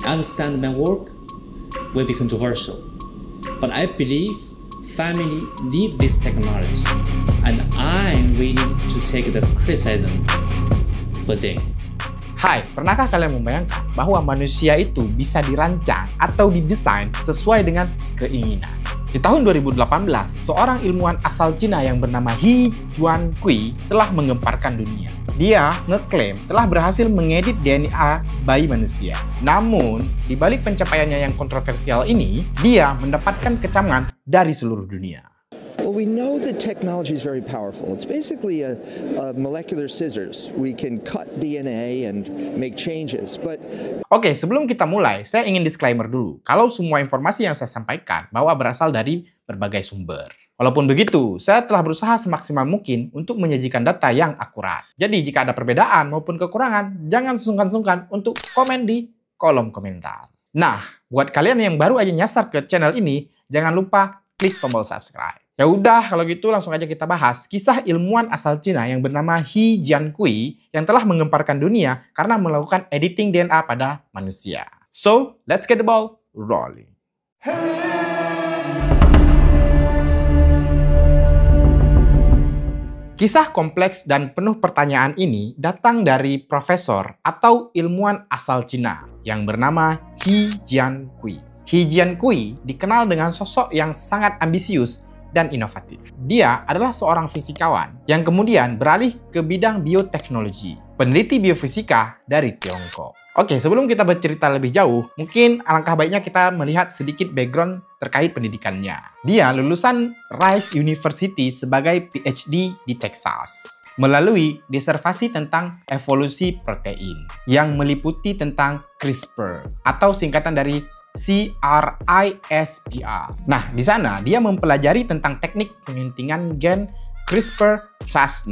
understand my work will be controversial, but I believe family need this technology, and I'm willing to take the criticism for them. Hai, pernahkah kalian membayangkan bahwa manusia itu bisa dirancang atau didesain sesuai dengan keinginan? Di tahun 2018, seorang ilmuwan asal Cina yang bernama He Jiankui telah menggemparkan dunia. Dia ngeklaim telah berhasil mengedit DNA bayi manusia. Namun, di balik pencapaiannya yang kontroversial ini, dia mendapatkan kecaman dari seluruh dunia. Well, we know that technology is very powerful. It's basically a molecular scissors. We can cut DNA and make changes, but... Oke, sebelum kita mulai, saya ingin disclaimer dulu. Kalau semua informasi yang saya sampaikan bahwa berasal dari berbagai sumber. Walaupun begitu, saya telah berusaha semaksimal mungkin untuk menyajikan data yang akurat. Jadi, jika ada perbedaan maupun kekurangan, jangan sungkan-sungkan untuk komen di kolom komentar. Nah, buat kalian yang baru aja nyasar ke channel ini, jangan lupa klik tombol subscribe. Ya udah, kalau gitu langsung aja kita bahas kisah ilmuwan asal Cina yang bernama He Jiankui yang telah menggemparkan dunia karena melakukan editing DNA pada manusia. So, let's get the ball rolling. Kisah kompleks dan penuh pertanyaan ini datang dari profesor atau ilmuwan asal Cina yang bernama He Jiankui. He Jiankui dikenal dengan sosok yang sangat ambisius dan inovatif. Dia adalah seorang fisikawan yang kemudian beralih ke bidang bioteknologi, peneliti biofisika dari Tiongkok. Oke, sebelum kita bercerita lebih jauh, mungkin alangkah baiknya kita melihat sedikit background terkait pendidikannya. Dia lulusan Rice University sebagai PhD di Texas, melalui disertasi tentang evolusi protein yang meliputi tentang CRISPR atau singkatan dari CRISPR. Nah, di sana dia mempelajari tentang teknik penyuntingan gen CRISPR-Cas9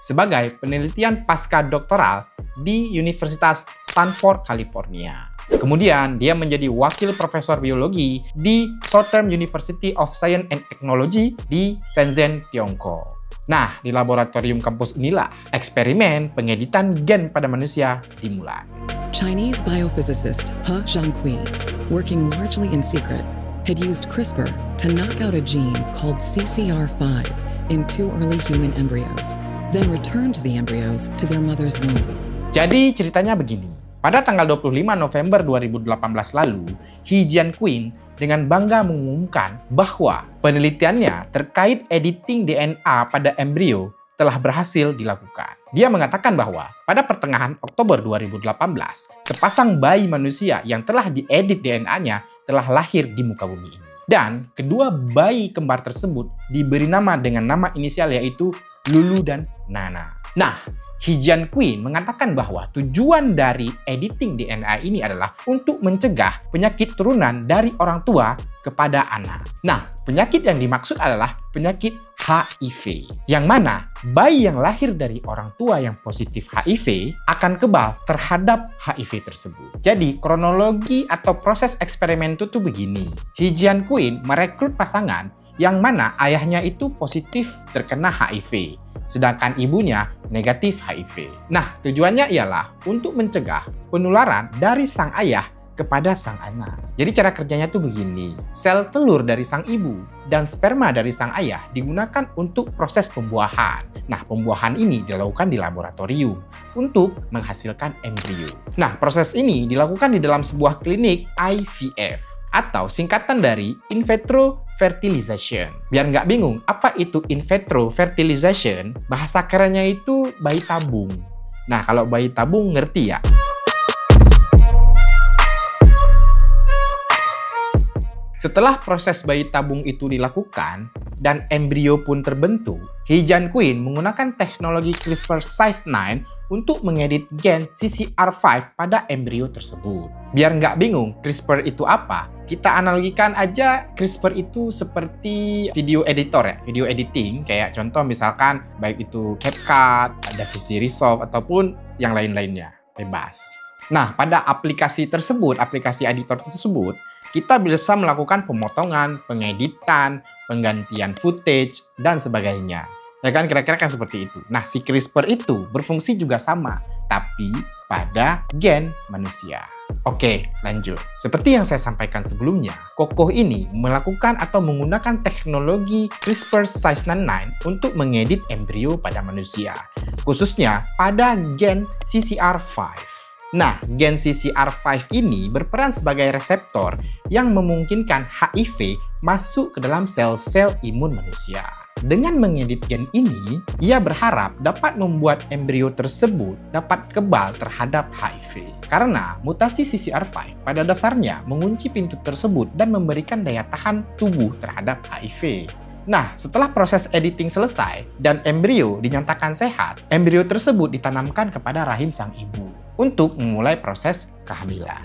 sebagai penelitian pasca doktoral di Universitas Stanford, California. Kemudian, dia menjadi wakil profesor biologi di Southern University of Science and Technology di Shenzhen, Tiongkok. Nah, di laboratorium kampus inilah eksperimen pengeditan gen pada manusia dimulai. Chinese biophysicist He Jiankui, working largely in secret, had used CRISPR to knock out a gene called CCR5 in 2 early human embryos, then returned the embryos to their mother's womb. Jadi ceritanya begini. Pada tanggal 25 November 2018 lalu, He Jiankui dengan bangga mengumumkan bahwa penelitiannya terkait editing DNA pada embrio telah berhasil dilakukan. Dia mengatakan bahwa pada pertengahan Oktober 2018, sepasang bayi manusia yang telah diedit DNA-nya telah lahir di muka bumi ini. Dan kedua bayi kembar tersebut diberi nama dengan nama inisial yaitu Lulu dan Nana. Nah, He Jiankui mengatakan bahwa tujuan dari editing DNA ini adalah untuk mencegah penyakit turunan dari orang tua kepada anak. Nah, penyakit yang dimaksud adalah penyakit HIV, yang mana bayi yang lahir dari orang tua yang positif HIV akan kebal terhadap HIV tersebut. Jadi, kronologi atau proses eksperimen itu tuh begini. He Jiankui merekrut pasangan yang mana ayahnya itu positif terkena HIV, sedangkan ibunya negatif HIV. Nah, tujuannya ialah untuk mencegah penularan dari sang ayah kepada sang anak. Jadi cara kerjanya tuh begini. Sel telur dari sang ibu dan sperma dari sang ayah digunakan untuk proses pembuahan. Nah, pembuahan ini dilakukan di laboratorium untuk menghasilkan embrio. Nah, proses ini dilakukan di dalam sebuah klinik IVF atau singkatan dari in vitro fertilization. Biar nggak bingung, apa itu in vitro fertilization? Bahasa kerennya itu bayi tabung. Nah, kalau bayi tabung ngerti ya? Setelah proses bayi tabung itu dilakukan dan embrio pun terbentuk, He Jiankui menggunakan teknologi CRISPR-Cas9 untuk mengedit gen CCR5 pada embrio tersebut. Biar nggak bingung, CRISPR itu apa? Kita analogikan aja CRISPR itu seperti video editor ya, video editing. Kayak contoh misalkan baik itu CapCut, DaVinci Resolve, ataupun yang lain-lainnya. Bebas. Nah, pada aplikasi tersebut, aplikasi editor tersebut, kita bisa melakukan pemotongan, pengeditan, penggantian footage, dan sebagainya. Ya kan, kira-kira kan seperti itu. Nah, si CRISPR itu berfungsi juga sama, tapi pada gen manusia. Oke, lanjut. Seperti yang saya sampaikan sebelumnya, kokoh ini melakukan atau menggunakan teknologi CRISPR-Cas9 untuk mengedit embrio pada manusia, khususnya pada gen CCR5. Nah, gen CCR5 ini berperan sebagai reseptor yang memungkinkan HIV masuk ke dalam sel-sel imun manusia. Dengan mengedit gen ini, ia berharap dapat membuat embrio tersebut dapat kebal terhadap HIV. Karena mutasi CCR5 pada dasarnya mengunci pintu tersebut dan memberikan daya tahan tubuh terhadap HIV. Nah, setelah proses editing selesai dan embrio dinyatakan sehat, embrio tersebut ditanamkan kepada rahim sang ibu untuk memulai proses kehamilan.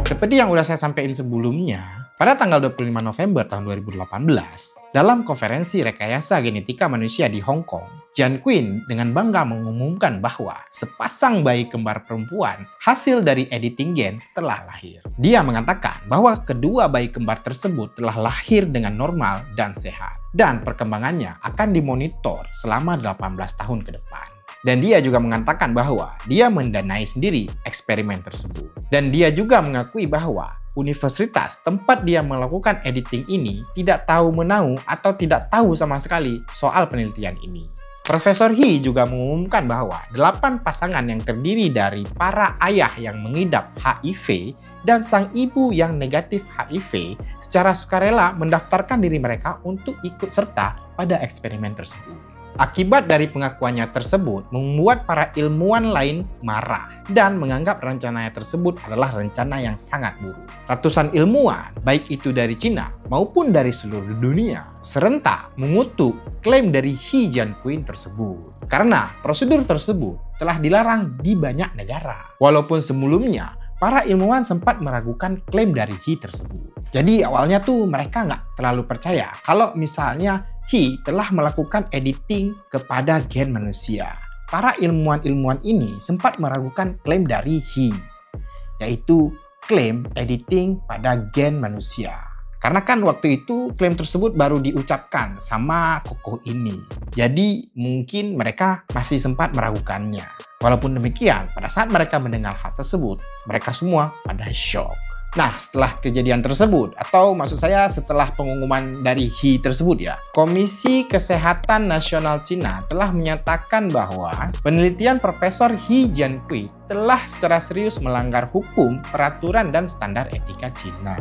Seperti yang udah saya sampaikan sebelumnya, pada tanggal 25 November tahun 2018, dalam konferensi rekayasa genetika manusia di Hong Kong, Jian Qin dengan bangga mengumumkan bahwa sepasang bayi kembar perempuan hasil dari editing gen telah lahir. Dia mengatakan bahwa kedua bayi kembar tersebut telah lahir dengan normal dan sehat, dan perkembangannya akan dimonitor selama 18 tahun ke depan. Dan dia juga mengatakan bahwa dia mendanai sendiri eksperimen tersebut. Dan dia juga mengakui bahwa universitas tempat dia melakukan editing ini tidak tahu menau atau tidak tahu sama sekali soal penelitian ini. Profesor He juga mengumumkan bahwa 8 pasangan yang terdiri dari para ayah yang mengidap HIV dan sang ibu yang negatif HIV secara sukarela mendaftarkan diri mereka untuk ikut serta pada eksperimen tersebut. Akibat dari pengakuannya tersebut membuat para ilmuwan lain marah dan menganggap rencananya tersebut adalah rencana yang sangat buruk. Ratusan ilmuwan, baik itu dari Cina maupun dari seluruh dunia, serentak mengutuk klaim dari He Jiankui tersebut. Karena prosedur tersebut telah dilarang di banyak negara. Walaupun sebelumnya, para ilmuwan sempat meragukan klaim dari He tersebut. Jadi awalnya tuh mereka nggak terlalu percaya kalau misalnya He telah melakukan editing kepada gen manusia. Para ilmuwan-ilmuwan ini sempat meragukan klaim dari He, yaitu klaim editing pada gen manusia. Karena kan waktu itu klaim tersebut baru diucapkan sama kokoh ini. Jadi mungkin mereka masih sempat meragukannya. Walaupun demikian, pada saat mereka mendengar hal tersebut, mereka semua pada shock. Nah, setelah kejadian tersebut, atau maksud saya setelah pengumuman dari He tersebut ya, Komisi Kesehatan Nasional Cina telah menyatakan bahwa penelitian Profesor He Jiankui telah secara serius melanggar hukum, peraturan, dan standar etika Cina.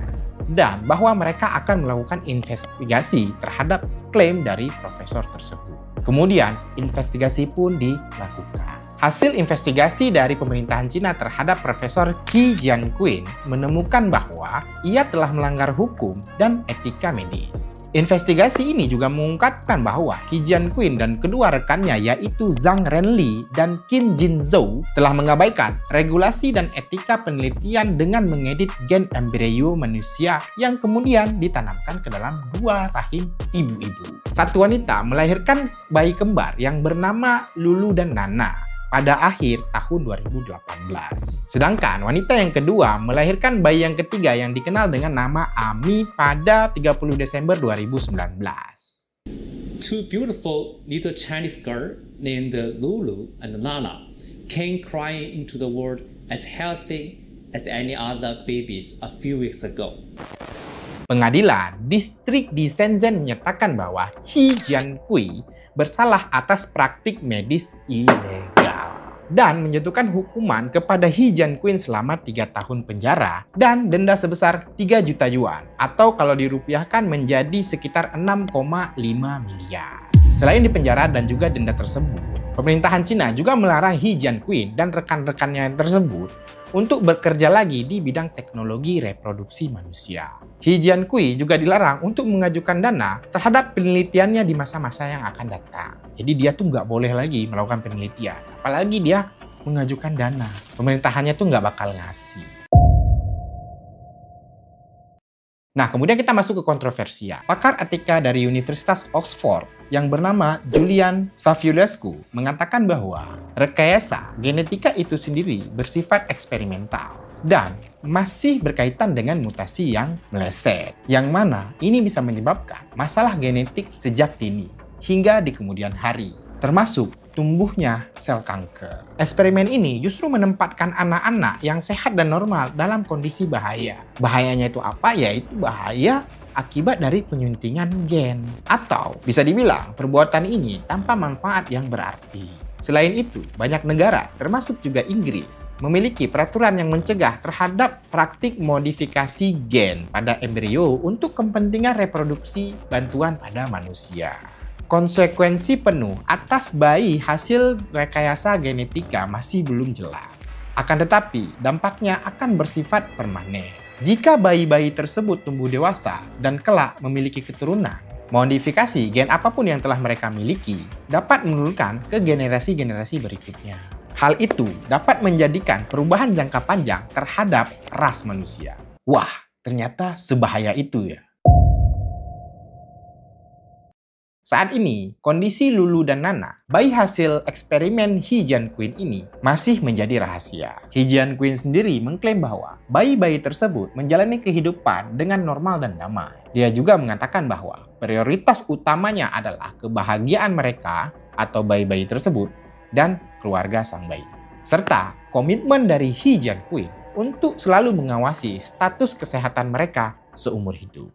Dan bahwa mereka akan melakukan investigasi terhadap klaim dari profesor tersebut. Kemudian, investigasi pun dilakukan. Hasil investigasi dari pemerintahan Cina terhadap Profesor He Jiankui menemukan bahwa ia telah melanggar hukum dan etika medis. Investigasi ini juga mengungkapkan bahwa He Jiankui dan kedua rekannya yaitu Zhang Renli dan Qin Jinzhou telah mengabaikan regulasi dan etika penelitian dengan mengedit gen embrio manusia yang kemudian ditanamkan ke dalam dua rahim ibu-ibu. Satu wanita melahirkan bayi kembar yang bernama Lulu dan Nana pada akhir tahun 2018. Sedangkan wanita yang kedua melahirkan bayi yang ketiga yang dikenal dengan nama Ami pada 30 Desember 2019. Two beautiful little Chinese girls named Lulu and Nana came crying into the world as healthy as any other babies a few weeks ago. Pengadilan distrik di Shenzhen menyatakan bahwa He Jiankui bersalah atas praktik medis ilegal dan menjatuhkan hukuman kepada He Jiankui selama 3 tahun penjara dan denda sebesar 3 juta yuan atau kalau dirupiahkan menjadi sekitar 6,5 miliar. Selain dipenjara dan juga denda tersebut, pemerintahan Cina juga melarang He Jiankui dan rekan-rekannya tersebut untuk bekerja lagi di bidang teknologi reproduksi manusia. He Jiankui juga dilarang untuk mengajukan dana terhadap penelitiannya di masa-masa yang akan datang. Jadi dia tuh nggak boleh lagi melakukan penelitian, apalagi dia mengajukan dana. Pemerintahannya tuh nggak bakal ngasih. Nah, kemudian kita masuk ke kontroversial. Pakar etika dari Universitas Oxford yang bernama Julian Savulescu mengatakan bahwa rekayasa genetika itu sendiri bersifat eksperimental dan masih berkaitan dengan mutasi yang meleset, yang mana ini bisa menyebabkan masalah genetik sejak dini hingga di kemudian hari, termasuk tumbuhnya sel kanker. Eksperimen ini justru menempatkan anak-anak yang sehat dan normal dalam kondisi bahaya. Bahayanya itu apa? Yaitu bahaya akibat dari penyuntingan gen. Atau bisa dibilang perbuatan ini tanpa manfaat yang berarti. Selain itu, banyak negara, termasuk juga Inggris, memiliki peraturan yang mencegah terhadap praktik modifikasi gen pada embrio untuk kepentingan reproduksi bantuan pada manusia. Konsekuensi penuh atas bayi hasil rekayasa genetika masih belum jelas. Akan tetapi, dampaknya akan bersifat permanen. Jika bayi-bayi tersebut tumbuh dewasa dan kelak memiliki keturunan, modifikasi gen apapun yang telah mereka miliki dapat menurunkan ke generasi-generasi berikutnya. Hal itu dapat menjadikan perubahan jangka panjang terhadap ras manusia. Wah, ternyata sebahaya itu ya. Saat ini, kondisi Lulu dan Nana, bayi hasil eksperimen He Jian Quinn ini, masih menjadi rahasia. He Jian Quinn sendiri mengklaim bahwa bayi-bayi tersebut menjalani kehidupan dengan normal dan damai. Dia juga mengatakan bahwa prioritas utamanya adalah kebahagiaan mereka atau bayi-bayi tersebut dan keluarga sang bayi. Serta komitmen dari He Jian Quinn untuk selalu mengawasi status kesehatan mereka seumur hidup.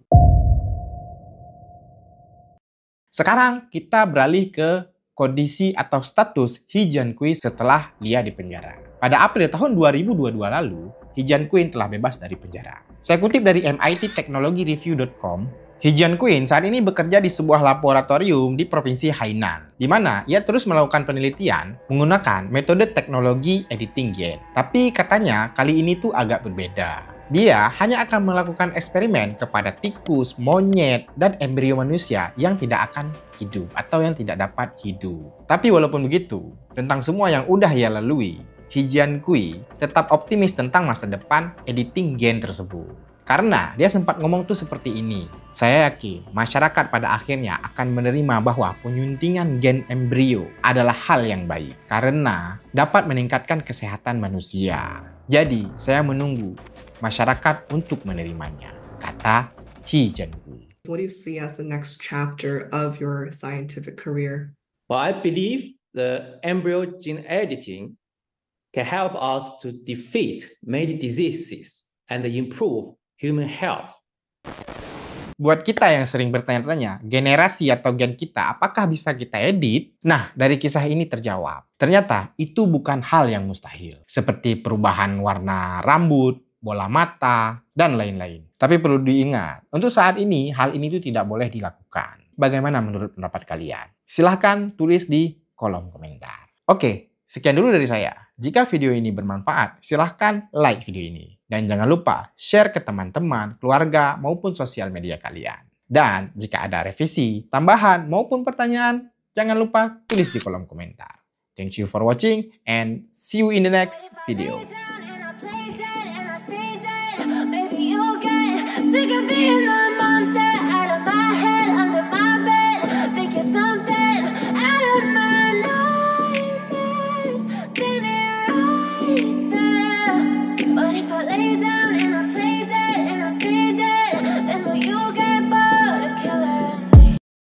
Sekarang kita beralih ke kondisi atau status He Jian Quinn setelah dia dipenjara. Pada April tahun 2022 lalu, He Jian Quinn telah bebas dari penjara. Saya kutip dari MIT-technologyreview.com, He Jian Quinn saat ini bekerja di sebuah laboratorium di provinsi Hainan, di mana ia terus melakukan penelitian menggunakan metode teknologi editing gen. Tapi katanya kali ini tuh agak berbeda. Dia hanya akan melakukan eksperimen kepada tikus, monyet, dan embrio manusia yang tidak akan hidup atau yang tidak dapat hidup. Tapi walaupun begitu, tentang semua yang udah ia lalui, He Jian Quinn tetap optimis tentang masa depan editing gen tersebut. Karena dia sempat ngomong tuh seperti ini, saya yakin masyarakat pada akhirnya akan menerima bahwa penyuntingan gen embrio adalah hal yang baik karena dapat meningkatkan kesehatan manusia. Jadi, saya menunggu masyarakat untuk menerimanya, kata He Jian Quinn. What do you see as the next chapter of your scientific career? Well, I believe the embryo gene editing can help us to defeat many diseases and improve human health. Buat kita yang sering bertanya-tanya, generasi atau gen kita apakah bisa kita edit? Nah, dari kisah ini terjawab. Ternyata itu bukan hal yang mustahil. Seperti perubahan warna rambut, bola mata, dan lain-lain. Tapi perlu diingat, untuk saat ini hal ini tuh tidak boleh dilakukan. Bagaimana menurut pendapat kalian? Silahkan tulis di kolom komentar. Oke, sekian dulu dari saya. Jika video ini bermanfaat, silahkan like video ini. Dan jangan lupa share ke teman-teman, keluarga, maupun sosial media kalian. Dan jika ada revisi, tambahan, maupun pertanyaan, jangan lupa tulis di kolom komentar. Thank you for watching and see you in the next video. Sick of being the